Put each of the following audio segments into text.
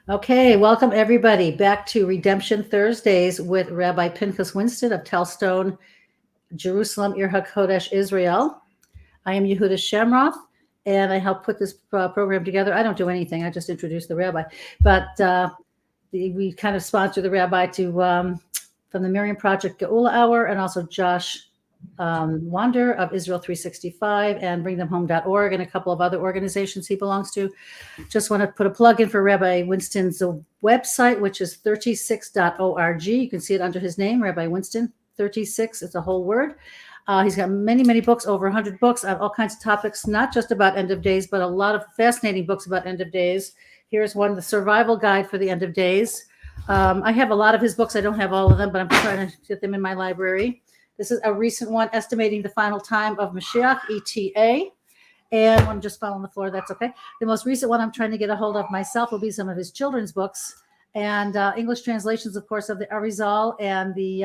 Okay, welcome everybody back to Redemption Thursdays with Rabbi Pinchas Winston of Telstone, Jerusalem, Ir HaKodesh, Israel. I am Yehuda Shemroth, and I help put this program together. I don't do anything; I just introduce the rabbi. But we kind of sponsor the rabbi to from the Miriam Project Geula Hour, and also Josh Wander of Israel 365 and BringThemHome.org and a couple of other organizations he belongs to. Just want to put a plug in for Rabbi Winston's website, which is 36.org. You can see it under his name, Rabbi Winston 36. It's a whole word. He's got many books, over 100 books on all kinds of topics, not just about end of days, but a lot of fascinating books about end of days. Here's one, The Survival Guide for the End of Days. I have a lot of his books. I don't have all of them, but I'm trying to get them in my library. This is a recent one, Estimating the Final Time of Mashiach, ETA. And I'm just falling on the floor. That's okay. The most recent one I'm trying to get a hold of myself will be some of his children's books and English translations, of course, of the Arizal and the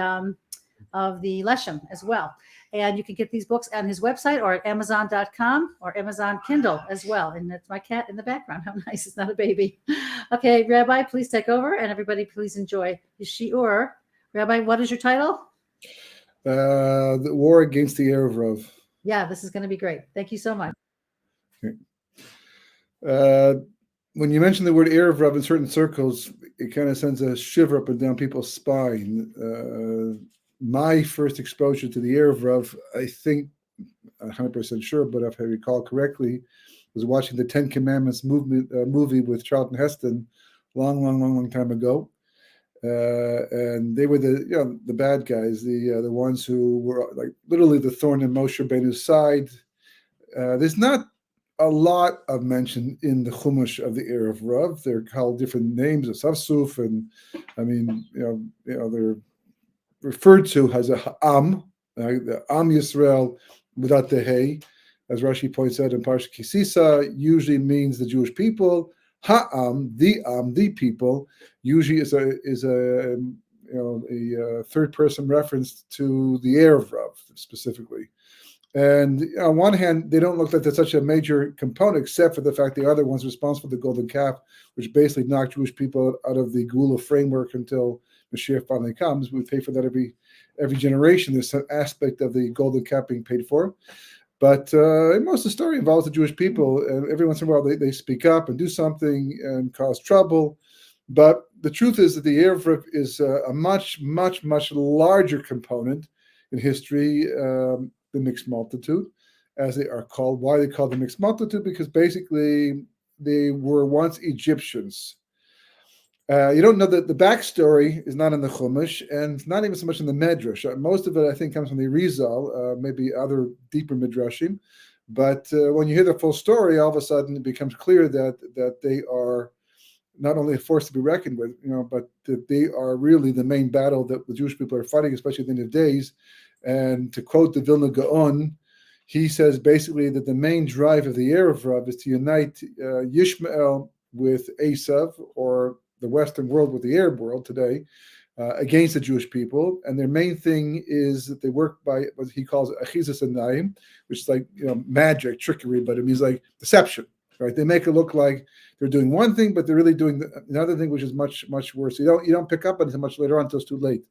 of the Leshem as well. And you can get these books on his website or at Amazon.com or Amazon Kindle as well. And that's my cat in the background. How nice. It's not a baby. Okay, Rabbi, please take over. And everybody, please enjoy the shiur. Rabbi, what is your title? The War Against the Erev Rav. Yeah, this is going to be great. Thank you so much. When you mention the word Erev Rav in certain circles, it kind of sends a shiver up and down people's spine. My first exposure to the Erev Rav, I think, 100% sure, but if I recall correctly, was watching the Ten Commandments movie with Charlton Heston long time ago. And they were the bad guys, the ones who were like literally the thorn in Moshe Rabbeinu's side. There's not a lot of mention in the Chumash of the Erev Rav. They're called different names, of Safsuf, and I mean, they're referred to as a Am, the Am Yisrael without the Hey, as Rashi points out in Parsha Kisisa, usually means the Jewish people. Ha'am, the people, usually is a third person reference to the Erev Rav specifically. And on one hand, they don't look like they're such a major component, except for the fact they are the ones responsible for the golden calf, which basically knocked Jewish people out of the geula framework until Mashiach finally comes. We pay for that every generation. There's some aspect of the golden calf being paid for. But most of the story involves the Jewish people, and every once in a while they speak up and do something and cause trouble. But the truth is that the Erev Rav is a much larger component in history. The mixed multitude, as they are called. Why are they called the mixed multitude? Because basically they were once Egyptians. You don't know that the backstory is not in the Chumash, and not even so much in the Medrash. Most of it, I think, comes from the Rizal, maybe other deeper Midrashim. But when you hear the full story, all of a sudden it becomes clear that they are not only a force to be reckoned with, but that they are really the main battle that the Jewish people are fighting, especially at the end of days. And to quote the Vilna Gaon, he says basically that the main drive of the Erev Rav is to unite Yishmael with Esav, or the Western world with the Arab world today, against the Jewish people. And their main thing is that they work by what he calls achizas anayim, which is like magic, trickery, but it means like deception. Right? They make it look like they're doing one thing, but they're really doing another thing, which is much worse. You don't pick up on it much later on until it's too late.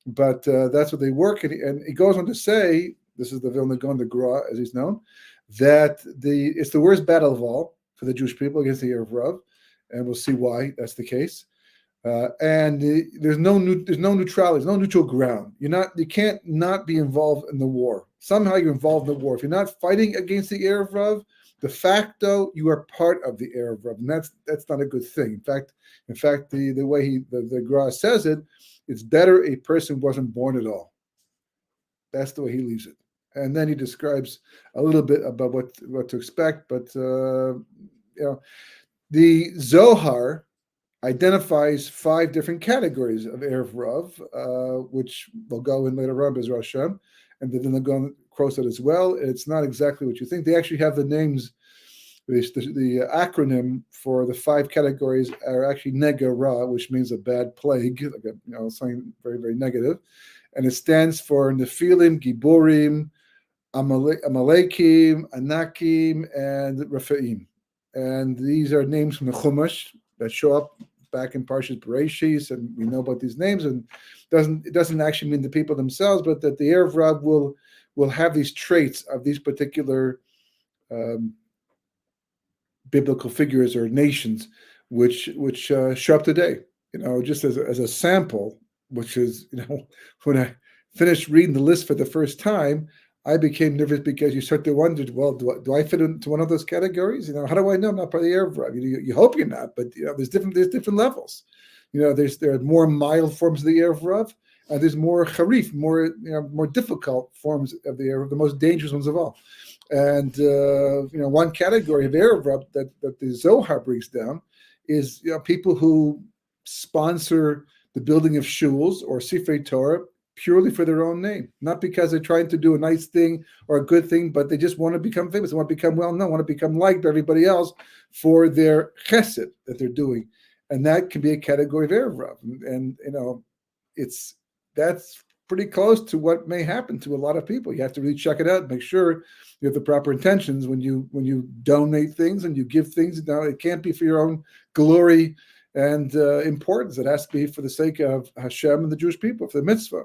But that's what they work, and he goes on to say, this is the Vilna Gaon, the Gra, as he's known, that it's the worst battle of all for the Jewish people against the Erev Rav, and we'll see why that's the case. And there's no neutrality, there's no neutral ground. You can't not be involved in the war. Somehow you're involved in the war. If you're not fighting against the Erev Rav, de facto you are part of the Erev Rav, and that's not a good thing. In fact, the way the Gra says it, it's better a person wasn't born at all. That's the way he leaves it. And then he describes a little bit about what to expect. But the Zohar identifies 5 different categories of Erev Rav, which will go in later on, Be'ez Hashem, and then they'll go across that as well. It's not exactly what you think. They actually have the names. The acronym for the 5 categories are actually Negara, which means a bad plague, like something very, very negative. And it stands for Nephilim, Giborim, Amalekim, Anakim, and Raphaim. And these are names from the Chumash that show up back in Parshas Bereshis, and we know about these names, and it doesn't actually mean the people themselves, but that the Erev Rav will have these traits of these particular biblical figures or nations, which show up today. Just as a sample, which is, when I finished reading the list for the first time, I became nervous because you start to wonder, well, do I fit into one of those categories? How do I know I'm not part of the Erev Rav? You hope you're not, but there's different levels. There are more mild forms of the Erev Rav, and there's more charif, more difficult forms of the Erev Rav, the most dangerous ones of all. And one category of Erev Rav that the Zohar brings down is people who sponsor the building of shuls or Sifrei Torah purely for their own name, not because they're trying to do a nice thing or a good thing, but they just want to become famous, they want to become well-known, want to become liked by everybody else for their chesed that they're doing. And that can be a category of Erev Rav. And that's pretty close to what may happen to a lot of people. You have to really check it out and make sure you have the proper intentions when you donate things and you give things. Now, it can't be for your own glory and importance. It has to be for the sake of Hashem and the Jewish people, for the mitzvah.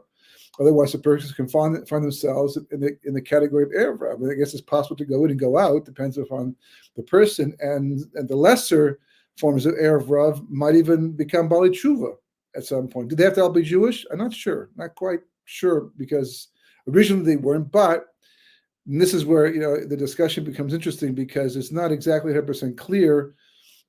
Otherwise, a person can find themselves in the category of Erev Rav. I guess it's possible to go in and go out, depends upon the person, and the lesser forms of Erev Rav might even become Bali Tshuva at some point. Do they have to all be Jewish? I'm not sure, not quite sure, because originally they weren't. But this is where the discussion becomes interesting, because it's not exactly 100% clear,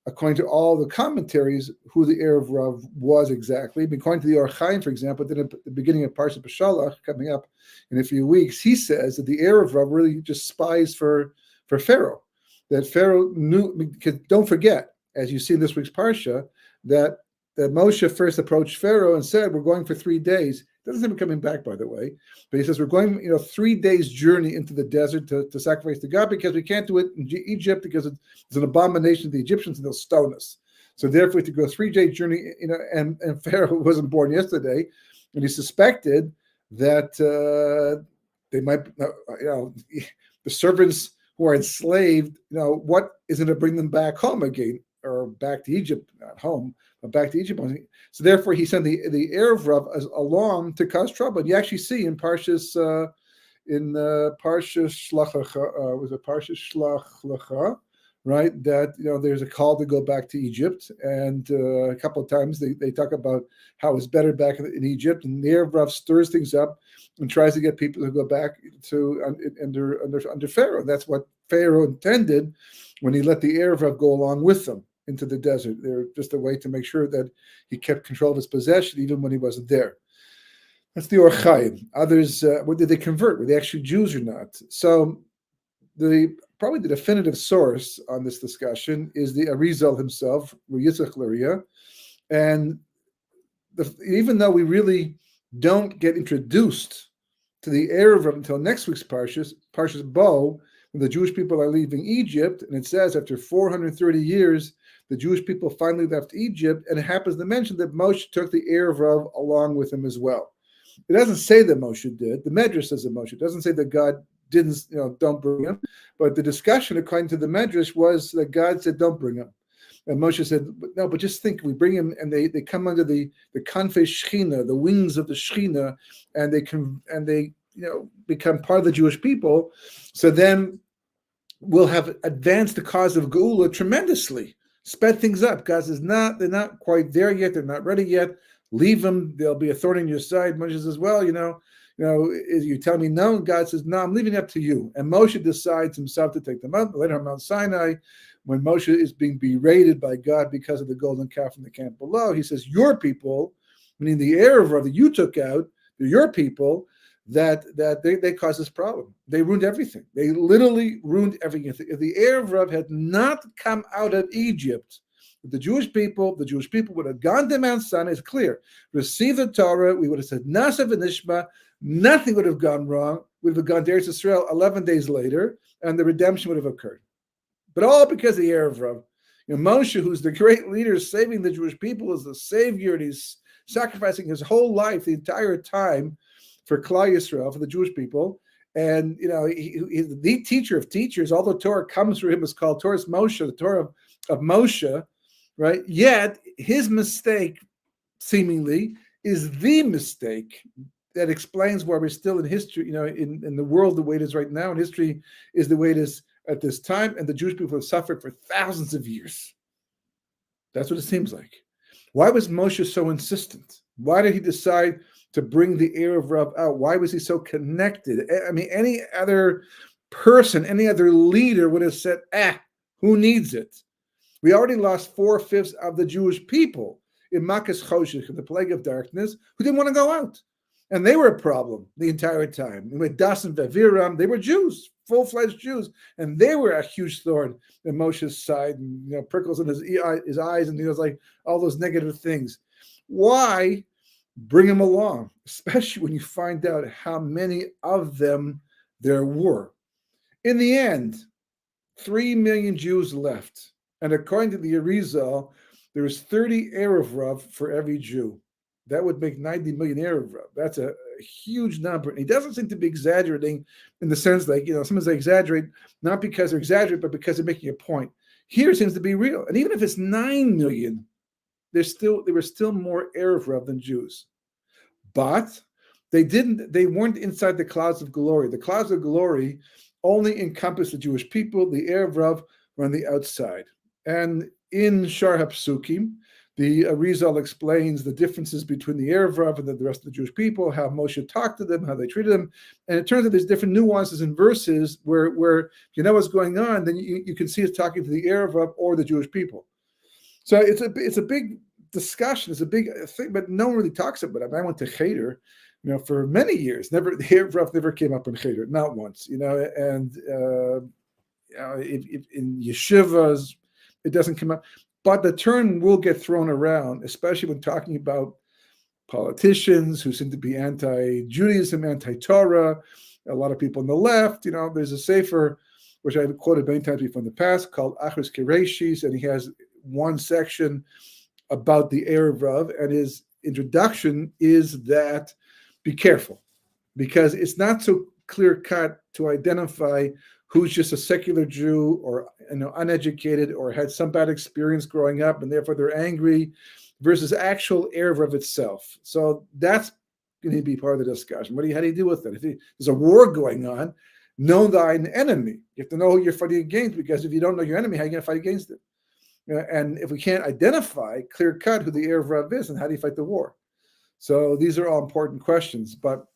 according to all the commentaries, who the Erev Rav was exactly. According to the Or Chaim, for example, then at the beginning of Parshat Beshalach, coming up in a few weeks, he says that the Erev Rav really just spies for Pharaoh. That Pharaoh knew, because don't forget, as you see in this week's Parsha, that Moshe first approached Pharaoh and said, we're going for 3 days. Doesn't seem to be coming back, by the way. But he says, we're going 3 days journey into the desert to sacrifice to God, because we can't do it in Egypt because it's an abomination to the Egyptians and they'll stone us. So therefore, we have to go 3-day journey, and Pharaoh wasn't born yesterday. And he suspected that they might, the servants who are enslaved, what is going to bring them back home again, or back to Egypt, not home, but back to Egypt. So therefore, he sent the Erev Rav along to cause trouble. And you actually see in Parshas Shlach Lecha, was it Parshas Shlach Lecha, right? That there's a call to go back to Egypt, and a couple of times they talk about how it's better back in Egypt, and the Erev Rav stirs things up and tries to get people to go back to under Pharaoh. That's what Pharaoh intended when he let the Erev Rav go along with them into the desert. They're just a way to make sure that he kept control of his possession even when he wasn't there. That's the Or Chaim. Others, did they convert? Were they actually Jews or not? So probably the definitive source on this discussion is the Arizal himself, Yitzchak Luria. And even though we really don't get introduced to the Erev Rav until next week's Parshas Bo, when the Jewish people are leaving Egypt, and it says after 430 years, the Jewish people finally left Egypt, and it happens to mention that Moshe took the Erev Rav along with him as well. It doesn't say that Moshe did. The Medrash says that Moshe. It doesn't say that God didn't, don't bring him. But the discussion, according to the Medrash, was that God said, don't bring him. And Moshe said, no, but just think, we bring him, and they come under the kanfei Shechina, the wings of the Shechina, and they become part of the Jewish people. So then we'll have advanced the cause of geula tremendously, sped things up. God says, they're not quite there yet. They're not ready yet. Leave them. They'll be a thorn in your side. Moshe says, well, you tell me no. And God says, no, I'm leaving it up to you. And Moshe decides himself to take them up. Later on Mount Sinai, when Moshe is being berated by God because of the golden calf in the camp below, he says, your people, meaning the Erev Rav that you took out, they're your people, that they caused this problem. They ruined everything. They literally ruined everything. If the Erev Rav had not come out of Egypt, the Jewish people would have gone to Mount Sinai. It's clear. Receive the Torah. We would have said Nasa v'Nishma. Nothing would have gone wrong. We would have gone to Eretz Yisrael 11 days later, and the redemption would have occurred. But all because of the Erev Rav. Moshe, who's the great leader saving the Jewish people, is the savior, and he's sacrificing his whole life, the entire time, for Klal Yisrael, for the Jewish people. And, he's the teacher of teachers. All the Torah comes through him. It's called Torah's Moshe, the Torah of Moshe. right? Yet his mistake, seemingly, is the mistake that explains why we're still in history, in the world the way it is right now. And history is the way it is at this time. And the Jewish people have suffered for thousands of years. That's what it seems like. Why was Moshe so insistent? Why did he decide to bring the Erev Rav out? Why was he so connected? I mean, any other person, any other leader would have said, who needs it? We already lost 4/5 of the Jewish people in Makas Choshech, in the plague of darkness, who didn't want to go out. And they were a problem the entire time. With Das and Vaviram, they were Jews, full-fledged Jews, and they were a huge thorn in Moshe's side, and prickles in his eyes, and he was like all those negative things. Why bring them along, especially when you find out how many of them there were? In the end, 3 million Jews left, and according to the Arizal, there is 30 Erev Rav for every Jew. That would make 90 million Erev Rav. That's a huge number. And he doesn't seem to be exaggerating in the sense like, sometimes they exaggerate, not because they're exaggerating, but because they're making a point. Here it seems to be real. And even if it's 9 million, there were still more Erev Rav than Jews. But they weren't inside the clouds of glory. The clouds of glory only encompass the Jewish people. The Erev Rav were on the outside. And in Shar HaPsukim, the Arizal explains the differences between the Erev Rav and the rest of the Jewish people, how Moshe talked to them, how they treated them. And it turns out there's different nuances in verses where if you know what's going on, then you can see it's talking to the Erev Rav or the Jewish people. So it's a big discussion. It's a big thing, but no one really talks about it. I went to Cheder, for many years. The Erev Rav never came up in Cheder, not once. And in yeshivas, it doesn't come up. But the term will get thrown around, especially when talking about politicians who seem to be anti-Judaism, anti-Torah. A lot of people on the left, there's a sefer, which I've quoted many times before in the past, called Achos Kereshis, and he has one section about the Erev Rav, and his introduction is that be careful, because it's not so clear-cut to identify who's just a secular Jew or uneducated or had some bad experience growing up and therefore they're angry versus actual Erev Rav itself. So that's going to be part of the discussion. How do you deal with it? If there's a war going on, know thine enemy. You have to know who you're fighting against, because if you don't know your enemy, how are you going to fight against it? And if we can't identify clear-cut who the Erev Rav is, and how do you fight the war? So these are all important questions. But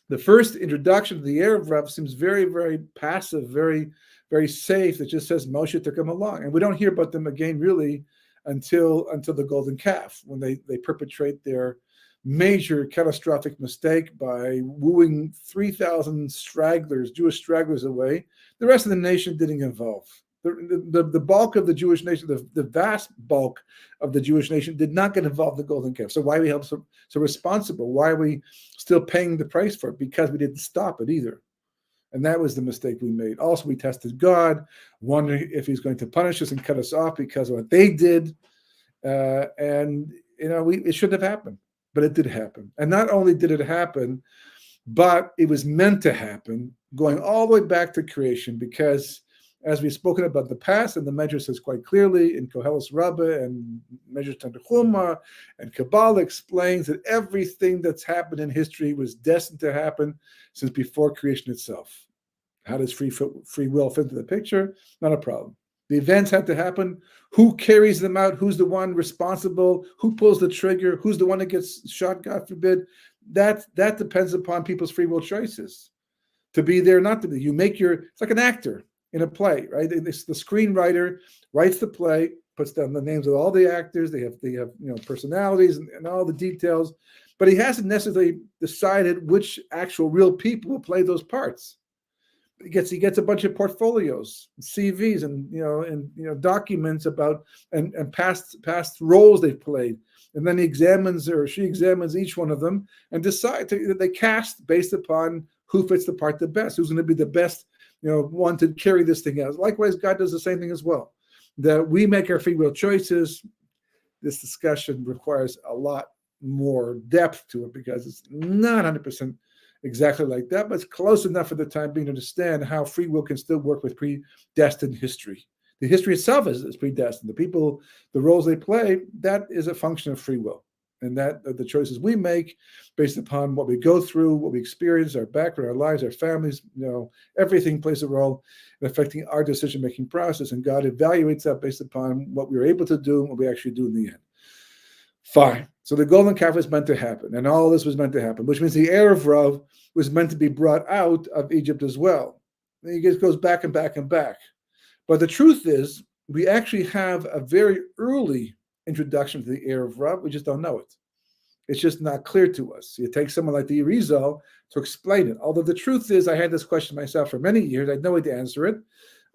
the first introduction to the Erev Rav seems very, very passive, very, very safe. It just says Moshe took them along. And we don't hear about them again really until the golden calf, when they perpetrate their major catastrophic mistake by wooing 3,000 stragglers, Jewish stragglers away. The rest of the nation didn't involve. The bulk of the Jewish nation, the vast bulk of the Jewish nation did not get involved in the golden calf. So why are we held so responsible? Why are we still paying the price for it? Because we didn't stop it either. And that was the mistake we made. Also, we tested God, wondering if he's going to punish us and cut us off because of what they did. It shouldn't have happened, but it did happen. And not only did it happen, but it was meant to happen, going all the way back to creation, because as we've spoken about in the past, and the Medrash says quite clearly in Koheles Rabbah and Medrash Tanchuma, and Kabbalah explains that everything that's happened in history was destined to happen since before creation itself. How does free will fit into the picture? Not a problem. The events had to happen. Who carries them out? Who's the one responsible? Who pulls the trigger? Who's the one that gets shot, God forbid? That depends upon people's free will choices. To be there, not to be. It's like an actor in a play, right? The screenwriter writes the play, puts down the names of all the actors. They have personalities and all the details, but he hasn't necessarily decided which actual real people will play those parts. He gets a bunch of portfolios, CVs, and documents about and past roles they've played, and then he examines or she examines each one of them and decide they cast based upon who fits the part the best, who's going to be the best one to carry this thing out. Likewise, God does the same thing as well. That we make our free will choices. This discussion requires a lot more depth to it because it's not 100% exactly like that, but it's close enough for the time being to understand how free will can still work with predestined history. The history itself is predestined. The people, the roles they play, that is a function of free will. And that the choices we make based upon what we go through, what we experience, our background, our lives, our families, everything plays a role in affecting our decision-making process. And God evaluates that based upon what we were able to do and what we actually do in the end. Fine. So the golden calf was meant to happen, and all this was meant to happen, which means the Erev Rav was meant to be brought out of Egypt as well. And it just goes back and back and back. But the truth is, we actually have a very early introduction to the Erev Rav. We just don't know it. It's just not clear to us. You take someone like the Arizal to explain it. Although the truth is, I had this question myself for many years. I had no way to answer it.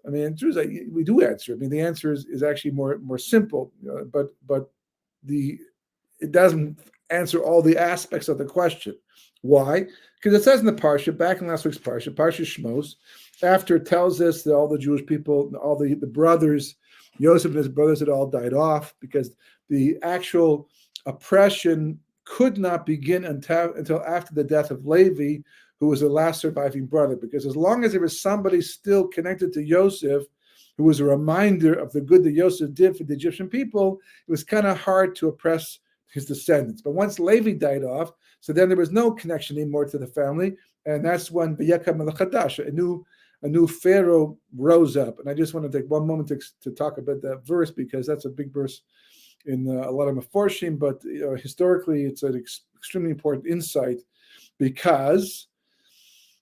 I mean, the truth is, we do answer it. I mean, the answer is actually more simple, but it doesn't answer all the aspects of the question. Why? Because it says in the Parsha, back in last week's Parsha Shmos, after it tells us that all the Jewish people, all the brothers, Yosef and his brothers had all died off because the actual oppression could not begin until after the death of Levi, who was the last surviving brother. Because as long as there was somebody still connected to Yosef, who was a reminder of the good that Yosef did for the Egyptian people, it was kind of hard to oppress his descendants. But once Levi died off, so then there was no connection anymore to the family, and that's when Vayekam Melech Chadash, a new Pharaoh rose up. And I just want to take one moment to talk about that verse, because that's a big verse in a lot of Meforshim, but historically it's an extremely important insight, because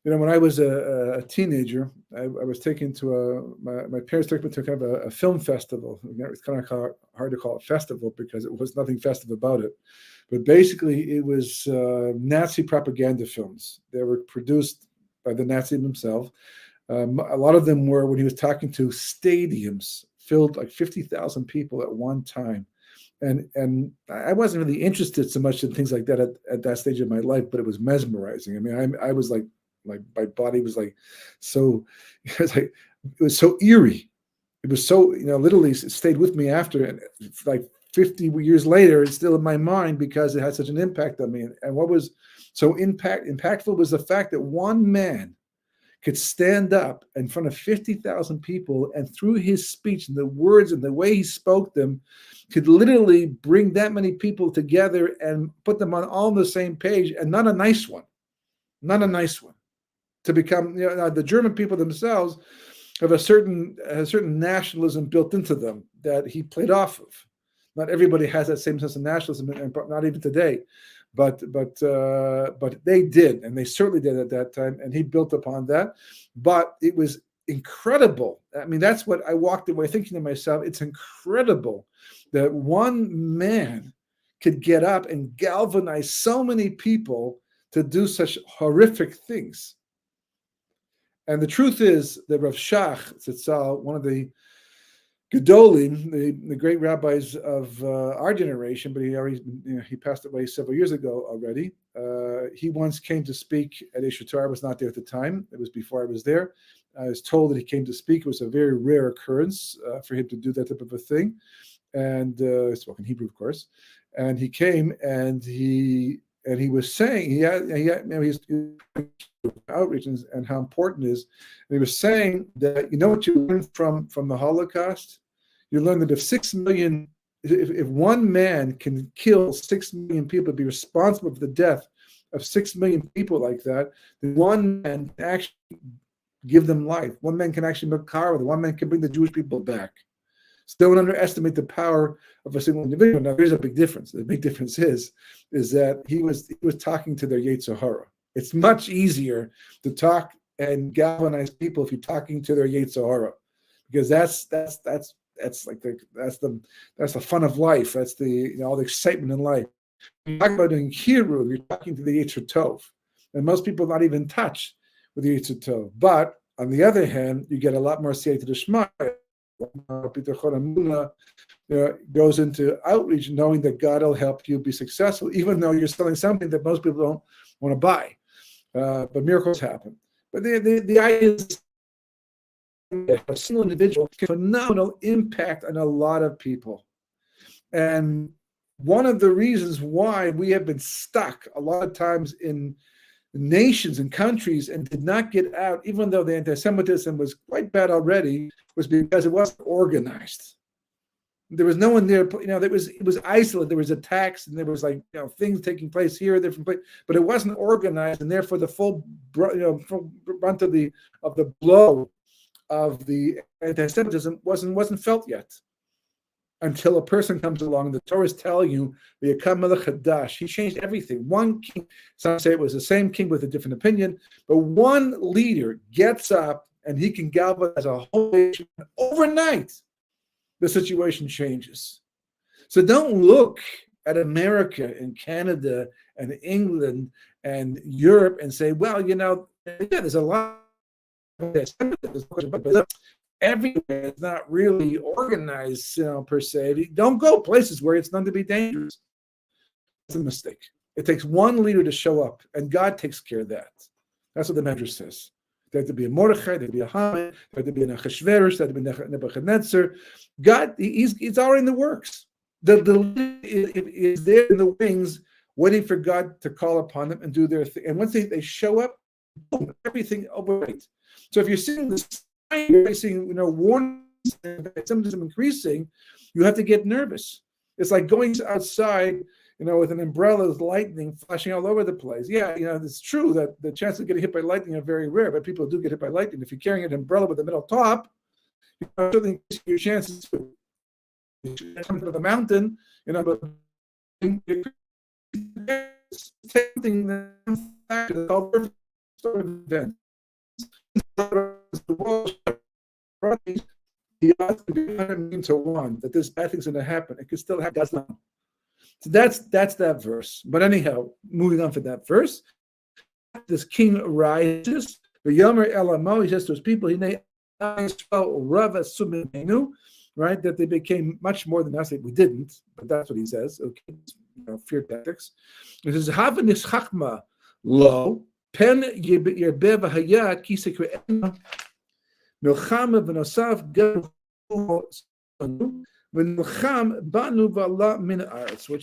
when I was a teenager, I was taken to my parents took me to kind of a film festival. It's kind of hard to call it festival because it was nothing festive about it. But basically it was Nazi propaganda films. They were produced by the Nazis themselves. A lot of them were when he was talking to stadiums filled like 50,000 people at one time. And I wasn't really interested so much in things like that at that stage of my life, but it was mesmerizing. I mean, I was like my body was like so, it was so eerie. It was so, literally it stayed with me after, and like 50 years later, it's still in my mind because it had such an impact on me. And what was so impactful was the fact that one man could stand up in front of 50,000 people, and through his speech and the words and the way he spoke them, could literally bring that many people together and put them all on the same page, and not a nice one, to become, the German people themselves have a certain nationalism built into them that he played off of. Not everybody has that same sense of nationalism, and not even today. But they did, and they certainly did at that time, and he built upon that. But it was incredible. I mean, that's what I walked away thinking to myself. It's incredible that one man could get up and galvanize so many people to do such horrific things. And the truth is that Rav Shach Tzitzal, one of the Gedolim, the great rabbis of our generation, but he passed away several years ago already. He once came to speak at Eish Torah. I was not there at the time. It was before I was there. I was told that he came to speak. It was a very rare occurrence for him to do that type of a thing. And spoke in Hebrew, of course. And he came and he was saying he was outreach and how important it is. And he was saying that what you learn from the Holocaust. You learn that if 6 million, if one man can kill 6 million people, be responsible for the death of 6 million people like that, then one man can actually give them life. One man can actually make car with it. One man can bring the Jewish people back. So don't underestimate the power of a single individual. Now, there's a big difference. The big difference is that he was talking to their Yetzer Hara. It's much easier to talk and galvanize people if you're talking to their Yetzer Hara, because that's the fun of life. That's the all the excitement in life. You're talking about doing Kiru, you're talking to the Yetzer Tov, and most people not even touch with the Yetzer Tov. But on the other hand, you get a lot more Siyata D'Shmaya. Goes into outreach knowing that God will help you be successful, even though you're selling something that most people don't want to buy. But miracles happen. But the idea is a single individual can have phenomenal impact on a lot of people. And one of the reasons why we have been stuck a lot of times in nations and countries and did not get out, even though the anti-Semitism was quite bad already, was because it wasn't organized. There was no one there, it was isolated. There was attacks and there was things taking place here, different place, but it wasn't organized, and therefore the full brunt of the blow of the anti-Semitism wasn't felt yet. Until a person comes along, the Torah is telling you the Yakam Melech Hadash. He changed everything. One king, some say it was the same king with a different opinion, but one leader gets up and he can galvanize a whole nation overnight. The situation changes. So don't look at America and Canada and England and Europe and say, well, there's a lot of this. Everywhere it's not really organized, per se. Don't go places where it's known to be dangerous. It's a mistake. It takes one leader to show up, and God takes care of that. That's what the Medrash says. There had to be a Mordechai, there had to be a Haman, there had to be an Achashverosh, there had to be Nebuchadnezzar. God, it's already in the works. The leader is there in the wings, waiting for God to call upon them and do their thing. And once they show up, boom, everything overnight. So if you're seeing this, you're seeing warnings and Semitism increasing, you have to get nervous. It's like going outside, with an umbrella with lightning flashing all over the place. Yeah, it's true that the chances of getting hit by lightning are very rare, but people do get hit by lightning. If you're carrying an umbrella with a metal top, certainly increase your chances to come to the mountain, but something that called event. The world, the odds to be 100 to 1 that this bad thing's going to happen. It could still happen. That's not. So that's that verse. But anyhow, moving on from that verse, this king arises. The Yomer Elamo, he says to his people, right, that they became much more than us. We didn't, but that's what he says. Okay, fear tactics. It says, Havenis Chachma lo pen yerbe v'haya kisek ve'ena milchama v'nosav gam which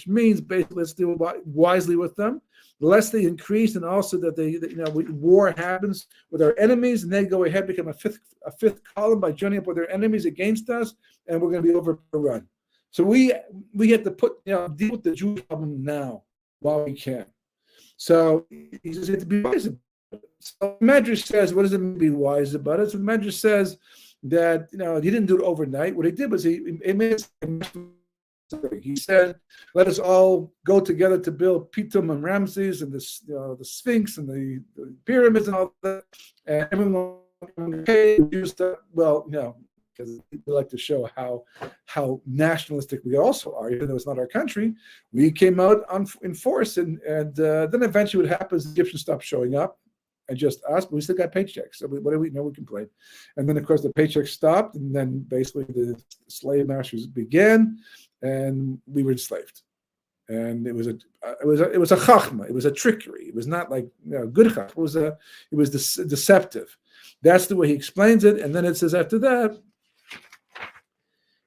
means basically let's deal wisely with them, lest they increase, and also that war happens with our enemies, and they go ahead become a fifth column by joining up with their enemies against us, and we're going to be overrun. So we have to deal with the Jewish problem now while we can. So he says you have to be wise about it. So Medrash says, what does it mean to be wise about it? So Medrash says that he didn't do it overnight. What he did was he said, let us all go together to build Pitum and Ramses and the Sphinx and the pyramids and all that. And everyone used to, because we like to show how nationalistic we also are, even though it's not our country. We came out in force, and then eventually what happens, the Egyptians stopped showing up, and just us, but we still got paychecks. So what do we know? We complain. And then, of course, the paychecks stopped, and then basically the slave masters began, and we were enslaved. And it was a chachma. It was a trickery. It was not like good chachma. It was deceptive. That's the way he explains it. And then it says after that,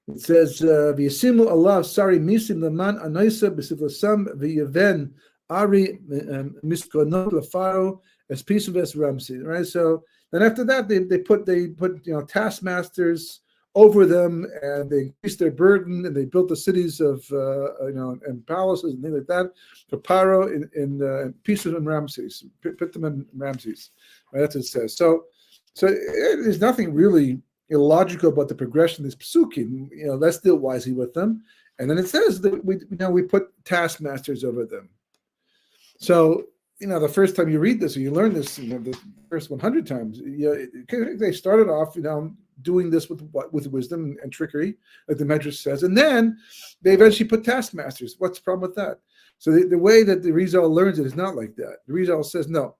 it says v'yasimu Allah sari misim leman anoisa b'sivlasam v'yeven ari miskonot lefaro as piece of as Ramses, right? So then after that, they put taskmasters over them, and they increased their burden, and they built the cities of and palaces and things like that for Paro in pieces of Ramses, put them in Ramses. Right? That's what it says. So there's nothing really illogical about the progression of this psukim. Let's deal wisely with them. And then it says that we put taskmasters over them. So the first time you read this or you learn this, the first 100 times, they started off, doing this with wisdom and trickery, like the Medrash says, and then they eventually put taskmasters. What's the problem with that? So the way that the Rizal learns it is not like that. The Rizal says, no,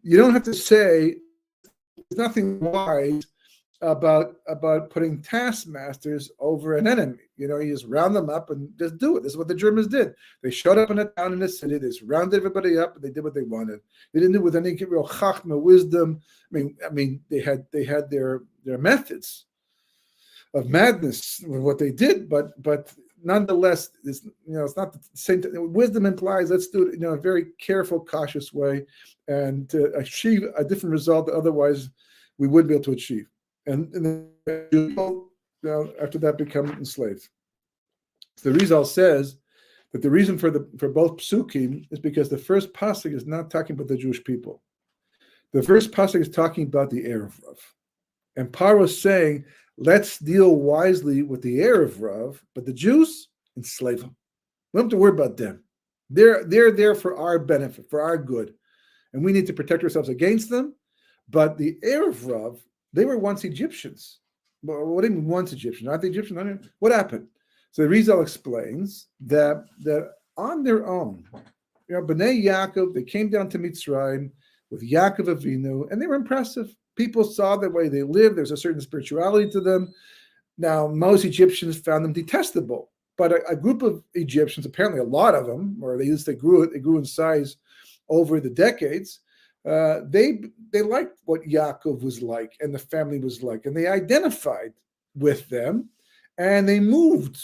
you don't have to say, there's nothing wise about putting taskmasters over an enemy. You just round them up and just do it. This is what the Germans did. They showed up in a town, in a city, they just rounded everybody up, and they did what they wanted. They didn't do it with any real chachma, wisdom. I mean, they had their methods of madness with what they did, but nonetheless, it's not the same. Wisdom implies let's do it in a very careful, cautious way, and to achieve a different result that otherwise we wouldn't be able to achieve. And then after that become enslaved. So the Rizal says that the reason for both psukim is because the first pasuk is not talking about the Jewish people. The first pasuk is talking about the Erev Rav. And Paro is saying, let's deal wisely with the Erev Rav, but the Jews, enslave them. We don't have to worry about them. They're there for our benefit, for our good. And we need to protect ourselves against them. But the Erev Rav, they were once Egyptians. Well, what do you mean once Egyptians? Aren't they Egyptians? What happened? So Rizal explains that on their own, Bnei Yaakov, they came down to Mitzrayim with Yaakov Avinu, and they were impressive. People saw the way they lived. There's a certain spirituality to them. Now, most Egyptians found them detestable, but a group of Egyptians, apparently a lot of them, or they grew in size over the decades. They liked what Yaakov was like and the family was like, and they identified with them, and they moved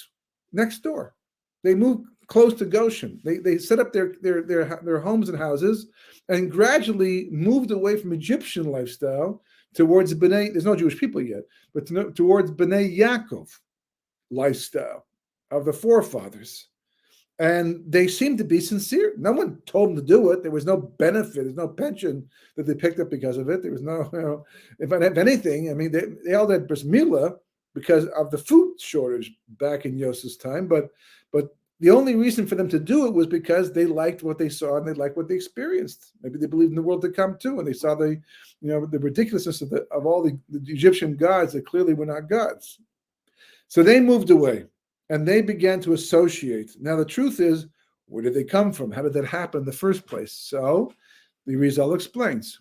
next door. They moved close to Goshen. They set up their homes and houses, and gradually moved away from Egyptian lifestyle towards Bnei. There's no Jewish people yet, but towards Bnei Yaakov lifestyle of the forefathers. And they seemed to be sincere. No one told them to do it. There was no benefit. There's no pension that they picked up because of it. There was no, if anything, I mean, they all had bris milah because of the food shortage back in Yosef's time. But the only reason for them to do it was because they liked what they saw and they liked what they experienced. Maybe they believed in the world to come too, and they saw the ridiculousness of all the Egyptian gods that clearly were not gods. So they moved away. And they began to associate. Now, the truth is, where did they come from? How did that happen in the first place? So, the Rizal explains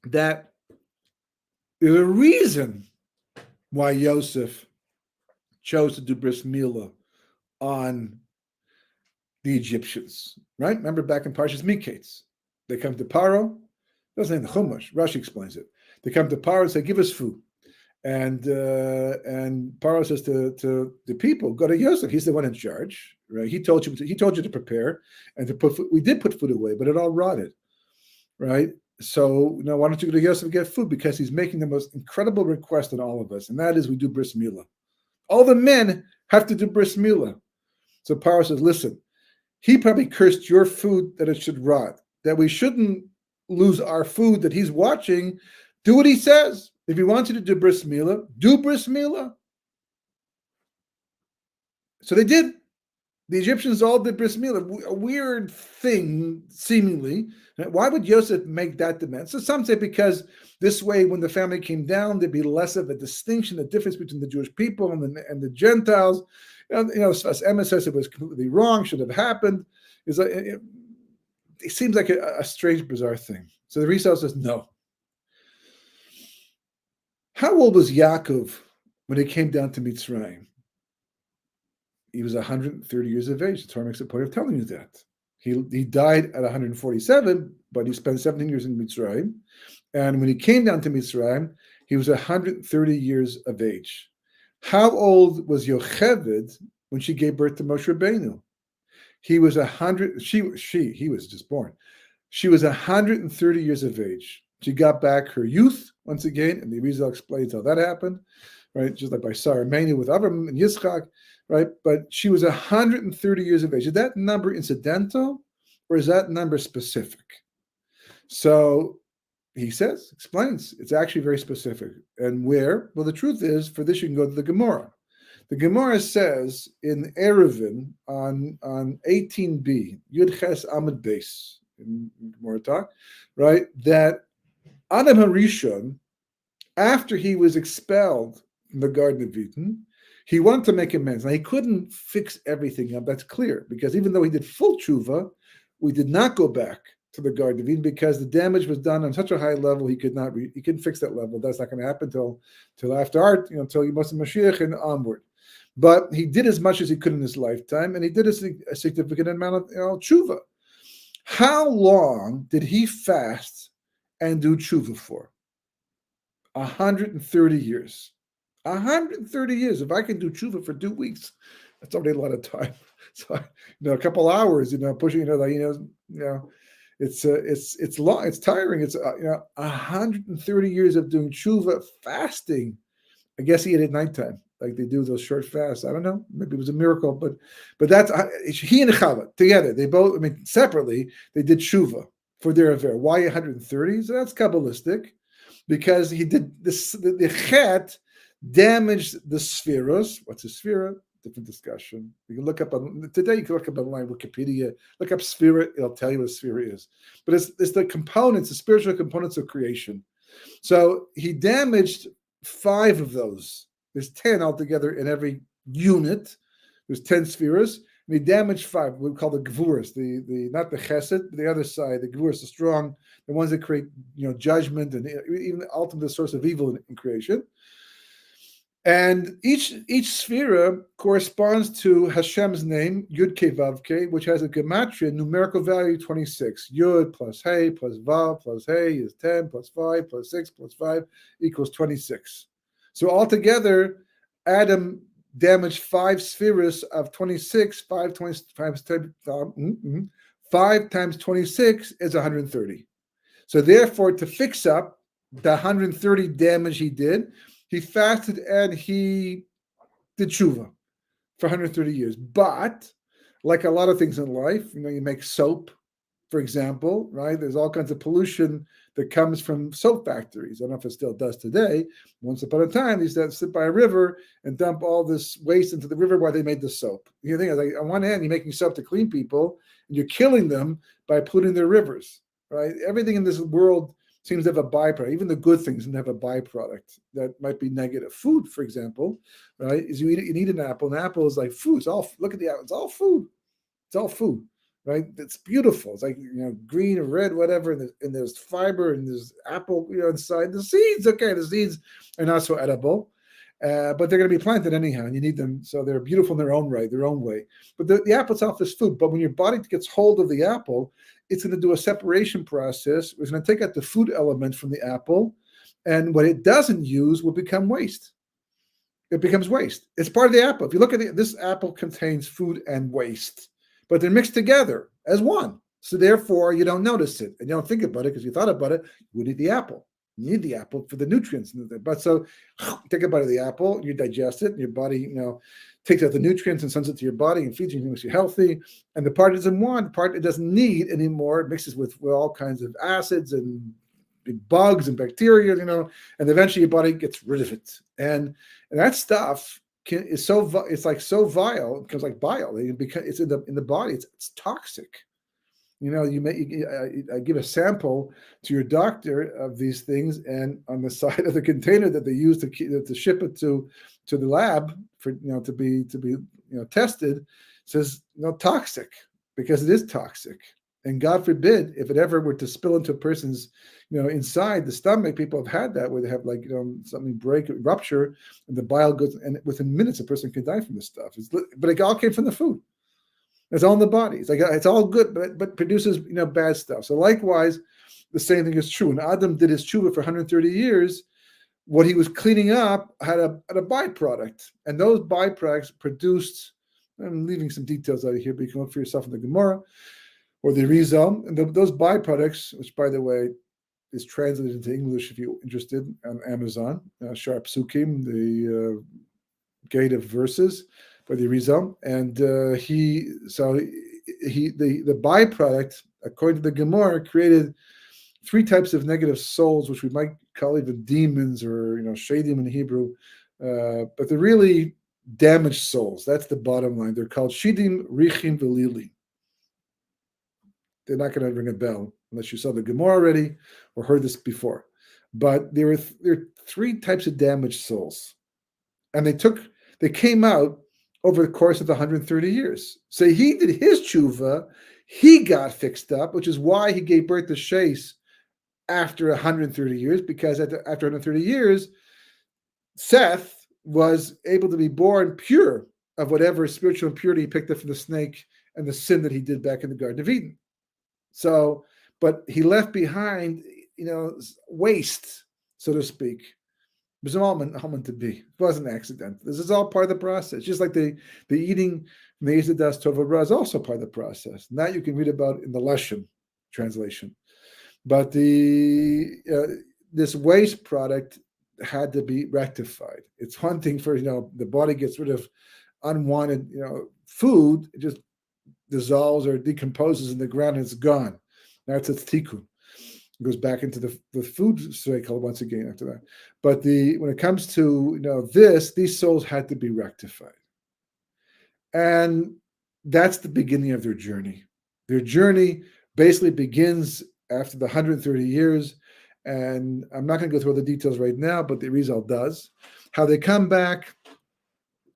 that there's a reason why Yosef chose to do bris milah on the Egyptians, right? Remember back in Parshas Miketz, they come to Paro. Doesn't in the Chumash. Rashi explains it. They come to Paro and say, "Give us food." And Paro says to the people, "Go to Yosef. He's the one in charge, right? He told you to prepare and to put food. We did put food away, but it all rotted, right? So now why don't you go to Yosef and get food? Because he's making the most incredible request on all of us, and that is we do bris milah. All the men have to do bris milah." So Paro says, "Listen, he probably cursed your food that it should rot. That we shouldn't lose our food. That he's watching. Do what he says." If he wants you to do bris milah, do bris milah. So they did. The Egyptians all did bris milah. A weird thing, seemingly. Why would Yosef make that demand? So some say because this way, when the family came down, there'd be less of a distinction, a difference between the Jewish people and the Gentiles. As Emma says, it was completely wrong, should have happened. It seems like a strange, bizarre thing. So the Rizal says, no. How old was Yaakov when he came down to Mitzrayim? He was 130 years of age. The Torah makes a point of telling you that. He died at 147, but he spent 17 years in Mitzrayim. And when he came down to Mitzrayim, he was 130 years of age. How old was Yocheved when she gave birth to Moshe Rabbeinu? He was 100. He was just born. She was 130 years of age. She got back her youth once again, and the Rizal explains how that happened, right? Just like by Sarah Menu with Avram and Yitzchak, right? But she was 130 years of age. Is that number incidental, or is that number specific? So he explains, it's actually very specific. And where? Well, the truth is, for this you can go to the Gemara. The Gemara says in Eruvin on 18b, Yud Ches Amud Beis, in Gemara talk, right, that Adam HaRishon, after he was expelled from the Garden of Eden, he wanted to make amends. Now, he couldn't fix everything up, that's clear, because even though he did full tshuva, we did not go back to the Garden of Eden because the damage was done on such a high level, he couldn't fix that level. That's not going to happen till after art, until you must have mashiach and onward. But he did as much as he could in his lifetime, and he did a significant amount of tshuva. How long did he fast and do tshuva for? 130 years. 130 years. If I can do tshuva for 2 weeks, that's already a lot of time. So, a couple hours, pushing, it's long, it's tiring. It's 130 years of doing tshuva fasting. I guess he ate at nighttime, like they do those short fasts. I don't know. Maybe it was a miracle, but that's he and Chava together. They both, separately, they did tshuva for their affair. Why 130? So that's Kabbalistic, because he did this. The chet damaged the spheros. What's a sphera? Different discussion. You can look up today. You can look up online Wikipedia. Look up sphere. It'll tell you what a sphere is. But it's the components, the spiritual components of creation. So he damaged 5 of those. There's 10 altogether in every unit. There's 10 spheres. And he damaged 5. We call the gvuras, the not the chesed, but the other side. The gvuras, the strong, the ones that create judgment and even the ultimate source of evil in creation. And each sphere corresponds to Hashem's name, Yud Ke Vav Ke, which has a gematria, numerical value 26. Yud plus Hey plus Vav plus Hey is 10 plus 5 plus 6 plus 5 equals 26. So altogether, Adam damaged 5 spheres of 26. 5 times 26 is 130. So therefore, to fix up the 130 damage he did, he fasted and he did tshuva for 130 years. But like a lot of things in life, you make soap, for example, right? There's all kinds of pollution that comes from soap factories. I don't know if it still does today. Once upon a time, they used to sit by a river and dump all this waste into the river while they made the soap. You think, like, on one hand, you're making soap to clean people, and you're killing them by polluting their rivers, right? Everything in this world seems to have a byproduct. Even the good things seem to have a byproduct that might be negative. Food, for example, right? Is you eat an apple. An apple is like food. It's all, look at the apple. It's all food. It's all food, right? It's beautiful. It's like green or red, whatever. And there's fiber and there's apple, inside. The seeds, okay, the seeds are not so edible, but they're going to be planted anyhow, and you need them, so they're beautiful in their own right, their own way. But the apple itself is food. But when your body gets hold of the apple, it's going to do a separation process. It's going to take out the food element from the apple, and what it doesn't use will become waste. It becomes waste. It's part of the apple. If you look at this apple contains food and waste, but they're mixed together as one. So therefore, you don't notice it, and you don't think about it because you thought about it. You would eat the apple. You need the apple for the nutrients. But so take a bite of the apple, you digest it, and your body, takes out the nutrients and sends it to your body and feeds you and makes you healthy. And the part it doesn't want, the part it doesn't need anymore, it mixes with all kinds of acids and bugs and bacteria, and eventually your body gets rid of it. And that stuff it's like so vile, it becomes like bile. It's in the body. It's toxic. I give a sample to your doctor of these things, and on the side of the container that they use to ship it to the lab for to be tested, says toxic, because it is toxic. And God forbid if it ever were to spill into a person's inside the stomach. People have had that where they have something rupture, and the bile goes, and within minutes a person can die from this stuff. But it all came from the food. It's all in the body. It's like it's all good, but produces bad stuff. So likewise, the same thing is true. When Adam did his tshuva for 130 years, what he was cleaning up had a byproduct, and those byproducts produced. I'm leaving some details out of here, but you can look for yourself in the Gemara or the Rizal. And those byproducts, which by the way is translated into English if you're interested on Amazon, Sharp Sukkim, the Gate of Verses, by the Rizal, and the byproduct, according to the Gemara, created 3 types of negative souls, which we might call even demons or shadim in Hebrew, but they're really damaged souls. That's the bottom line. They're called shidim, richim, velili. They're not going to ring a bell unless you saw the Gemara already or heard this before. But there are 3 types of damaged souls, and they came out over the course of the 130 years. So he did his tshuva, he got fixed up, which is why he gave birth to Shais after 130 years, because after 130 years, Seth was able to be born pure of whatever spiritual impurity he picked up from the snake and the sin that he did back in the Garden of Eden. So, but he left behind, waste, so to speak. was all meant to be. It wasn't an accident. This is all part of the process. Just like the eating Meiz Das Tova Ra is also part of the process. And that you can read about in the Leshem translation. But this waste product had to be rectified. It's one thing for, the body gets rid of unwanted, food, it just dissolves or decomposes in the ground and it's gone. That's its tikkun. It goes back into the food cycle once again after that. But when it comes to these souls had to be rectified. And that's the beginning of their journey. Their journey basically begins after the 130 years. And I'm not going to go through all the details right now, but the result does. How they come back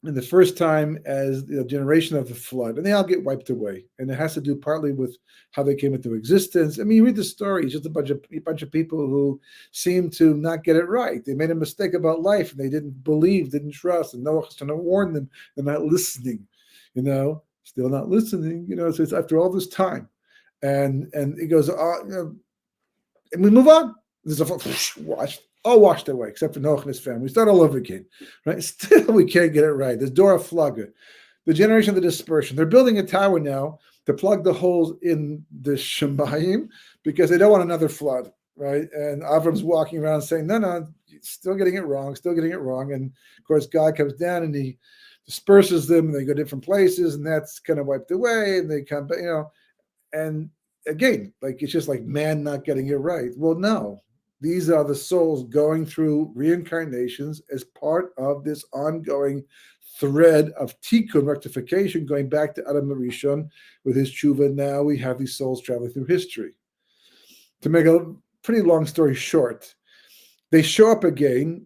in the first time as the generation of the flood, and they all get wiped away. And it has to do partly with how they came into existence. I mean, you read the story, it's just a bunch of people who seem to not get it right. They made a mistake about life, and they didn't believe, didn't trust, and Noah was trying to warn them. They're not listening, still not listening, so it's after all this time. And it goes, and we move on. There's all washed away, except for Noah and his family. We start all over again, right? Still, we can't get it right. There's Dora Flugga, the generation of the dispersion. They're building a tower now to plug the holes in the Shemayim because they don't want another flood, right? And Avram's walking around saying, no, still getting it wrong. And of course, God comes down and he disperses them, and they go different places, and that's kind of wiped away, and they come back, and again, it's just like man not getting it right. Well, no. These are the souls going through reincarnations as part of this ongoing thread of tikkun, rectification, going back to Adam Rishon with his tshuva. Now we have these souls traveling through history. To make a pretty long story short, they show up again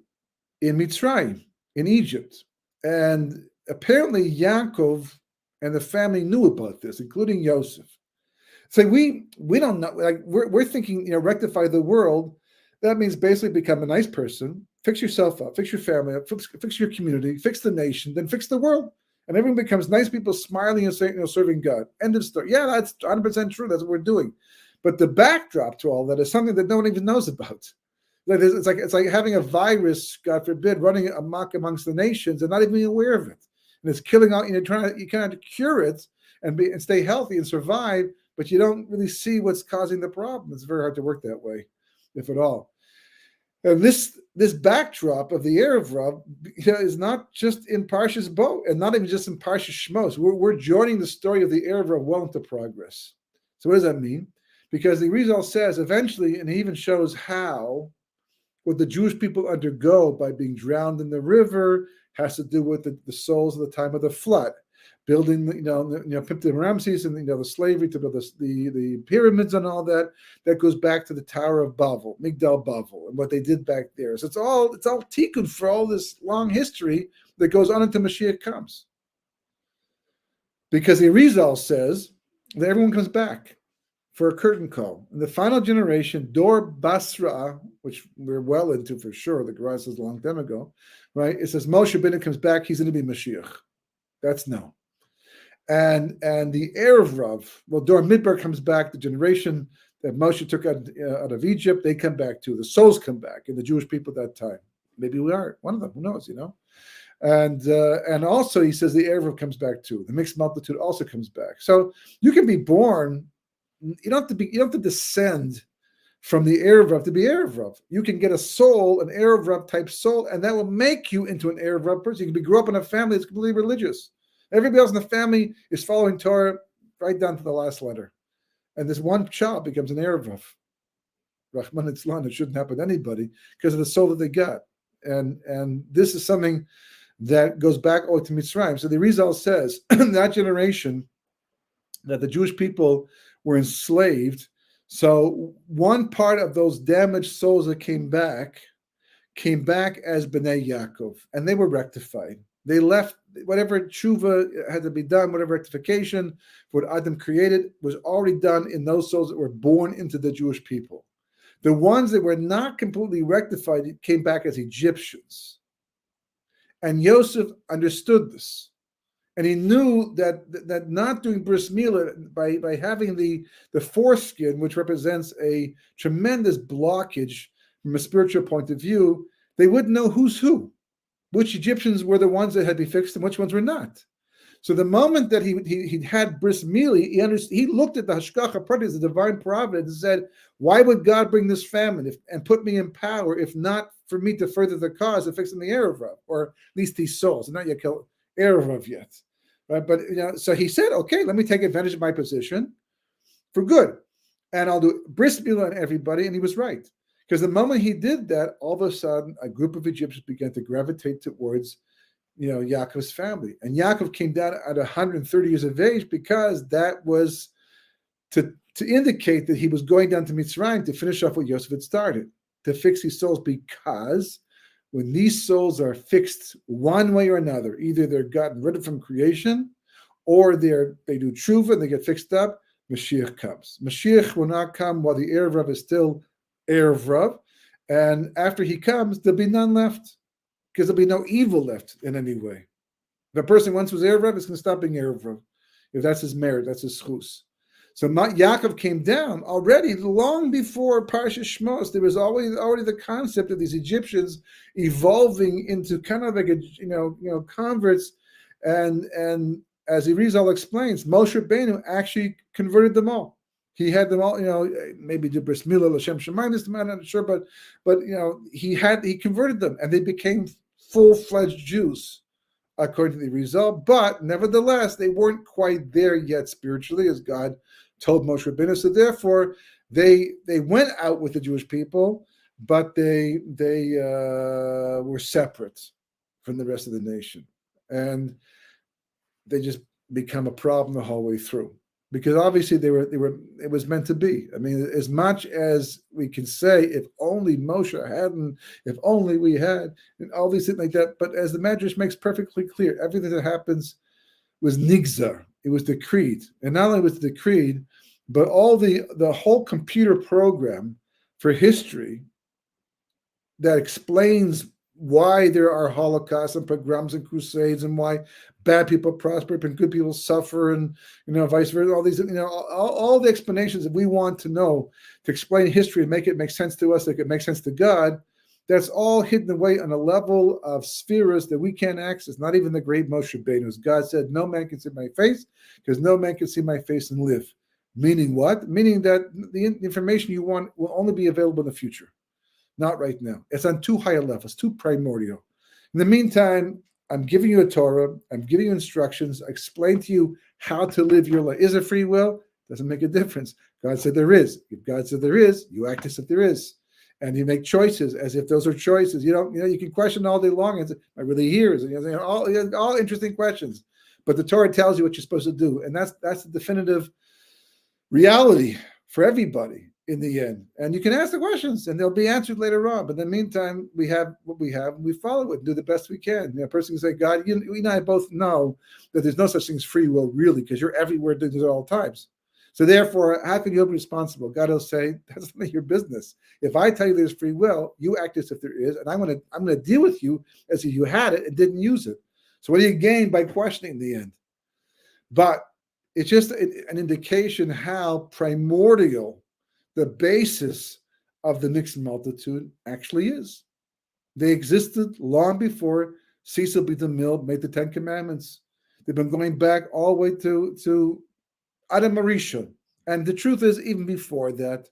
in Mitzrayim, in Egypt. And apparently Yaakov and the family knew about this, including Yosef. So we don't know, we're thinking, rectify the world. That means basically become a nice person, fix yourself up, fix your family up, fix your community, fix the nation, then fix the world. And everyone becomes nice people smiling and saying, serving God. End of story. Yeah, that's 100% true. That's what we're doing. But the backdrop to all that is something that no one even knows about. It's like having a virus, God forbid, running amok amongst the nations and not even being aware of it. And it's killing out, you can't cure it and stay healthy and survive, but you don't really see what's causing the problem. It's very hard to work that way, if at all. And this backdrop of the Erev Rav is not just in Parshas Bo, and not even just in Parshas Shmos. We're joining the story of the Erev Rav well into progress. So what does that mean? Because the Rizal says eventually, and he even shows how, what the Jewish people undergo by being drowned in the river has to do with the souls of the time of the flood. Building, Piptim Ramses and the slavery to build the pyramids and all that goes back to the Tower of Babel, Migdal Babel, and what they did back there. So it's all tikkun for all this long history that goes on until Mashiach comes. Because the Rizal says that everyone comes back for a curtain call. In the final generation, Dor Basra, which we're well into for sure, the Gemara says a long time ago, right? It says Moshe Bennett comes back, he's going to be Mashiach. That's no. And the Erev Rav, Dor Midbar comes back, the generation that Moshe took out of Egypt, they come back too. The souls come back, and the Jewish people at that time. Maybe we are one of them, who knows, And also he says the Erev Rav comes back too. The mixed multitude also comes back. So you can be born, you don't have to descend from the Erev Rav to be Erev Rav. You can get a soul, an Erev Rav type soul, and that will make you into an Erev Rav person. You can grow up in a family that's completely religious. Everybody else in the family is following Torah right down to the last letter. And this one child becomes an Erev Rav. Rahman Itzlan, it shouldn't happen to anybody because of the soul that they got. And this is something that goes back all to Mitzrayim. So the Rizal says, that generation that the Jewish people were enslaved, so one part of those damaged souls that came back as Bnei Yaakov, and they were rectified. They left whatever tshuva had to be done, whatever rectification, what Adam created was already done in those souls that were born into the Jewish people. The ones that were not completely rectified came back as Egyptians. And Yosef understood this. And he knew that not doing bris milah, by having the foreskin, which represents a tremendous blockage from a spiritual point of view, they wouldn't know who's who, which Egyptians were the ones that had to be fixed and which ones were not. So the moment that he had bris mili, he looked at the hashgacha pratis, the divine providence, and said, "Why would God bring this famine and put me in power if not for me to further the cause of fixing the Erev Rav, or at least these souls, not yet killed Erev Rav yet, right?" But so he said, "Okay, let me take advantage of my position for good, and I'll do bris milah on everybody." And he was right, because the moment he did that, all of a sudden, a group of Egyptians began to gravitate towards Yaakov's family. And Yaakov came down at 130 years of age because that was to indicate that he was going down to Mitzrayim to finish off what Yosef had started, to fix these souls, because when these souls are fixed one way or another, either they're gotten rid of from creation or they do tshuva and they get fixed up, Mashiach comes. Mashiach will not come while the Erev Rav is still Erev Rav. And after he comes, there'll be none left, because there'll be no evil left in any way. If a person once was Erev Rav, it's going to stop being Erev Rav. If that's his merit, that's his schus. So Yaakov came down already long before Parshas Shmos. There was already the concept of these Egyptians evolving into kind of like converts, and as Arizal explains, Moshe Rabbeinu actually converted them all. He had them all, maybe do bris milah l'shem shemayim. I'm not sure, but he converted them, and they became full-fledged Jews, according to the result. But nevertheless, they weren't quite there yet spiritually, as God told Moshe Rabbeinu. So therefore, they went out with the Jewish people, but they were separate from the rest of the nation, and they just become a problem the whole way through. Because obviously it was meant to be. I mean, as much as we can say, if only Moshe hadn't, if only we had, and all these things like that. But as the Medrash makes perfectly clear, everything that happens was nigzar. It was decreed. And not only was it decreed, but all the whole computer program for history that explains why there are holocausts and pogroms and crusades, and why bad people prosper and good people suffer, and vice versa. All these, all the explanations that we want to know to explain history and make it make sense to us, like it makes sense to God. That's all hidden away on a level of spheres that we can't access. Not even the great Moshe Rabbeinu. As God said, "No man can see my face, because no man can see my face and live." Meaning what? Meaning that the information you want will only be available in the future. Not right now. It's on too high a level. It's too primordial. In the meantime, I'm giving you a Torah. I'm giving you instructions. I explain to you how to live your life. Is there free will? Doesn't make a difference. God said there is. If God said there is, you act as if there is. And you make choices as if those are choices. You can question all day long. And say, "Am I really here?" All interesting questions. But the Torah tells you what you're supposed to do. And that's the definitive reality for everybody in the end. And you can ask the questions and they'll be answered later on. But in the meantime, we have what we have, and we follow it and do the best we can. A person can say, "God, we and I both know that there's no such thing as free will, really, because you're everywhere doing this at all times. So therefore, how can you be responsible?" God will say, "That's not your business. If I tell you there's free will, you act as if there is, and I'm going to deal with you as if you had it and didn't use it. So what do you gain by questioning in the end?" But it's just an indication how primordial the basis of the mixed multitude actually is. They existed long before Cecil B. DeMille made the Ten Commandments. They've been going back all the way to Adam Arishon. And the truth is, even before that,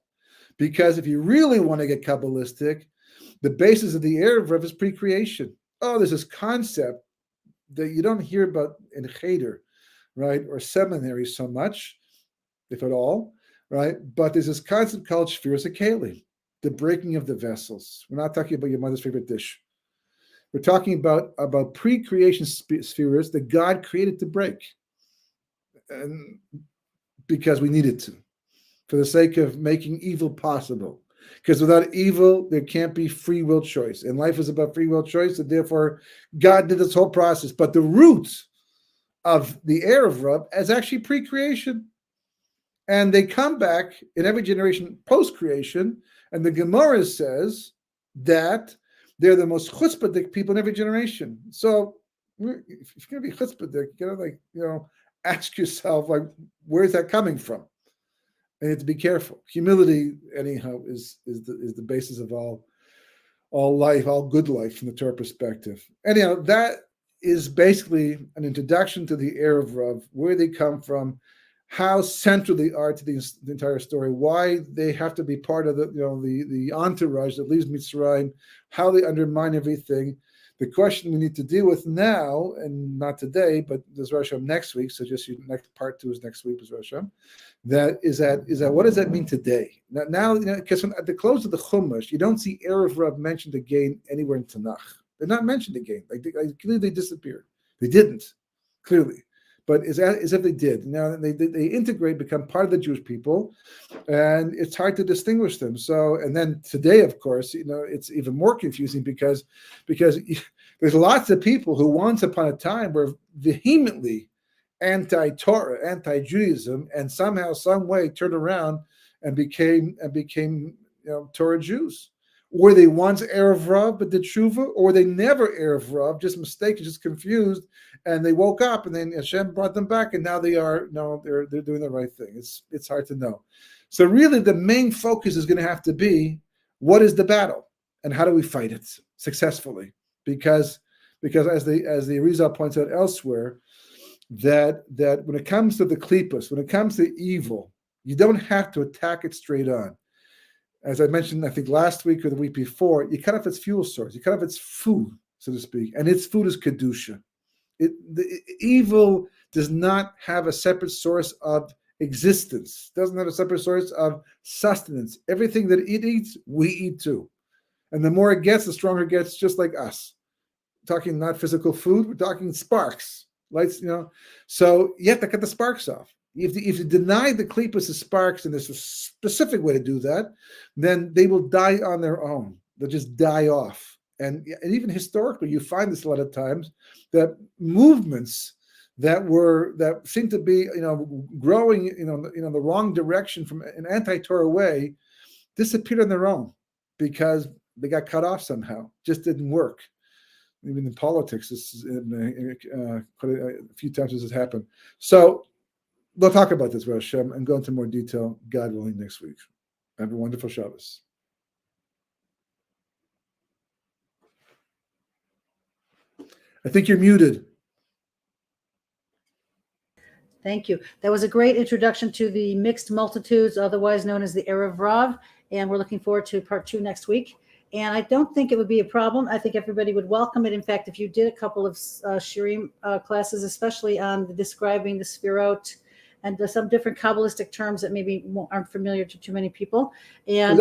because if you really want to get Kabbalistic, the basis of the Erev Rav is pre-creation. There's this concept that you don't hear about in Cheder, right, or seminary so much, if at all, right? But there's this concept called Shviras HaKelim, the breaking of the vessels. We're not talking about your mother's favorite dish. We're talking about pre-creation spheres that God created to break, and because we needed to, for the sake of making evil possible. Because without evil, there can't be free will choice. And life is about free will choice, and therefore God did this whole process. But the root of the Erev Rav is actually pre-creation. And they come back in every generation post-creation, and the Gemara says that they're the most chutzpahdik people in every generation. So if you're going to be chutzpahdik, you got to ask yourself, where's that coming from? And you have to be careful. Humility, anyhow, is the basis of all all life, all good life from the Torah perspective. Anyhow, that is basically an introduction to the Erev Rav, where they come from, how central they are to the entire story, why they have to be part of the entourage that leaves Mitzrayim, how they undermine everything. The question we need to deal with now, and not today, but there's Rosh Hashanah next week, so just next part 2 is next week, is Rosh Hashanah. That is what does that mean today? Now because at the close of the Chumash, you don't see Erev Rav mentioned again anywhere in Tanakh. They're not mentioned again. Clearly they disappeared. They didn't, clearly. But as if they did. Now they integrate, become part of the Jewish people, and it's hard to distinguish them. So, and then today, of course, it's even more confusing because there's lots of people who once upon a time were vehemently anti-Torah, anti-Judaism, and somehow, some way turned around and became Torah Jews. Were they once Erev Rav but did tshuva, or were they never Erev Rav, just mistaken, just confused, and they woke up and then Hashem brought them back, and now they're doing the right thing. It's hard to know. So really, the main focus is going to have to be what is the battle and how do we fight it successfully? Because as the Arizal points out elsewhere, that when it comes to the klipos, when it comes to evil, you don't have to attack it straight on. As I mentioned, I think last week or the week before, you cut off its fuel source, you cut off its food, so to speak, and its food is kedusha. The evil does not have a separate source of existence, doesn't have a separate source of sustenance. Everything that it eats, we eat too. And the more it gets, the stronger it gets, just like us. We're talking not physical food, we're talking sparks, lights, So you have to cut the sparks off. If you deny the klipos of sparks, and there's a specific way to do that, then they will die on their own. They'll just die off. And even historically, you find this a lot of times, that movements that seem to be growing the wrong direction from an anti-Torah way disappeared on their own because they got cut off somehow. Just didn't work. Even in politics, this is quite a few times this has happened. So we'll talk about this, Rosh Hashem, and go into more detail, God willing, next week. Have a wonderful Shabbos. I think you're muted. Thank you. That was a great introduction to the mixed multitudes, otherwise known as the Erev Rav, and we're looking forward to part 2 next week. And I don't think it would be a problem. I think everybody would welcome it. In fact, if you did a couple of shirim classes, especially on describing the Sfirot and some different Kabbalistic terms that maybe aren't familiar to too many people. And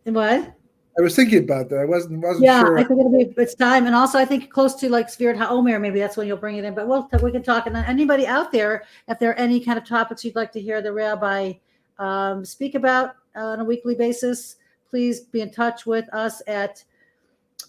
what? I was thinking about that. I wasn't yeah, sure. I think it's time. And also I think close to like Sfirat HaOmer, maybe that's when you'll bring it in. But we can talk. And anybody out there, if there are any kind of topics you'd like to hear the rabbi speak about on a weekly basis, please be in touch with us at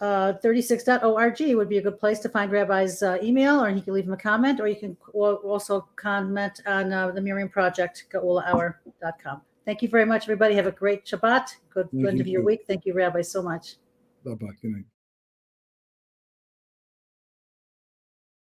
36.org would be a good place to find Rabbi's email, or he can leave him a comment, or you can also comment on the Miriam Project, geulahour.com. Thank you very much, everybody. Have a great Shabbat. Good end of your week. Thank you, Rabbi, so much. Bye-bye. Good night.